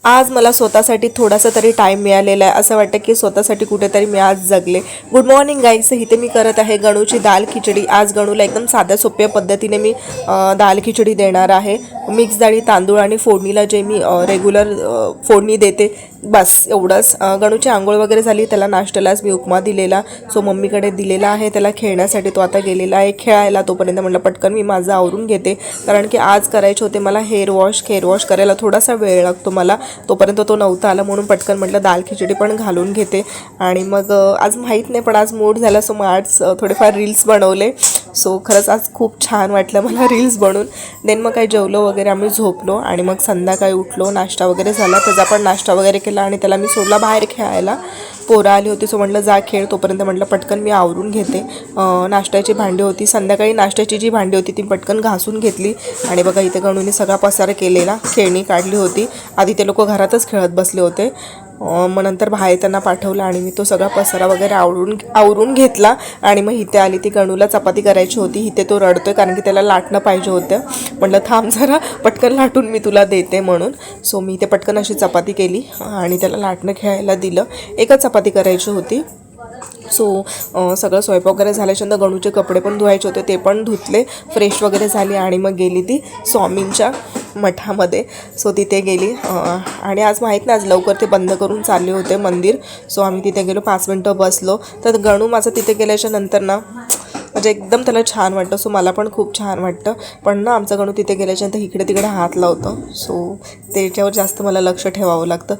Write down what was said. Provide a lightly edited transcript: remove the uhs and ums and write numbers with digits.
आज मला स्वतःसाठी थोडासा तरी टाईम मिळालेला आहे. असं वाटतं की स्वतःसाठी कुठेतरी मी आज जगले. गुड मॉर्निंग गाईस. इथे मी करत आहे गणूची दाल खिचडी. आज गणूला एकदम साध्या सोप्या पद्धतीने मी दाल खिचडी देणार आहे. मिक्स डाळी, तांदूळ आणि फोडणीला जे मी रेग्युलर फोडणी देते बस एवढंच. गणूची आंघोळ वगैरे झाली. त्याला नाश्त्यालाच मी उपमा दिलेला, सो मम्मीकडे दिलेला आहे त्याला खेळण्यासाठी. तो आता गेलेला आहे खेळायला. तोपर्यंत म्हटलं पटकन मी माझं आवरून घेते, कारण की आज करायचे होते मला हेअर वॉश करायला थोडासा वेळ लागतो मला. तोपर्यंत तो नव्हता आला, म्हणून पटकन म्हटलं दाल खिचडी पण घालून घेते. आणि मग आज माहीत नाही पण आज मूड झाला, सो मग आज थोडेफार रील्स बनवले. सो खरंच आज खूप छान वाटलं मला रील्स बनवून. देन मग काही जेवलो वगैरे, आम्ही झोपलो आणि मग संध्याकाळी उठलो. नाश्ता वगैरे झाला, त्याचा पण नाश्ता वगैरे केला आणि त्याला मी सोडला बाहेर खेळायला. पोरं आली होती, सो म्हटलं जा खेळ. तोपर्यंत म्हटलं पटकन मी आवरून घेते. नाश्त्याची भांडी होती, संध्याकाळी नाश्त्याची जी भांडी होती ती पटकन घासून घेतली. आणि बघा इथे गणूने सगळा पसारा केलेला, खेळणी काढली होती. आधी ते लोक घरातच खेळत बसले होते, मग नंतर बाहेर त्यांना पाठवलं आणि मी तो सगळा पसारा वगैरे आवरून घेतला. आणि मग इथे आली. ती गणूला चपाती करायची होती. इथे तो रडतोय कारण की त्याला लाटणं पाहिजे होतं. म्हटलं थांब जरा, पटकन लाटून मी तुला देते म्हणून. सो मी इथे पटकन अशी चपाती केली आणि त्याला लाटणं खेळायला दिलं. एकच चपाती करायची होती. सो सगळं स्वयंपाक वगैरे झाल्याच्यानंतर गणूचे कपडे पण धुवायचे होते, ते पण धुतले. फ्रेश वगैरे झाली आणि मग गेली ती स्वामींच्या मठामध्ये. सो तिथे गेली. आणि आज माहीत नाही, आज लवकर ते बंद करून चालले होते मंदिर. सो आम्ही तिथे गेलो, 5 मिनटं बसलो. तर गणू माझं तिथे गेल्याच्या नंतर ना म्हणजे एकदम त्याला छान वाटतं. सो मला पण खूप छान वाटतं. पण ना आमचा गणू तिथे गेल्याच्यानंतर इकडे तिकडे हात लावतो. सो त्याच्यावर जास्त मला लक्ष ठेवावं लागतं.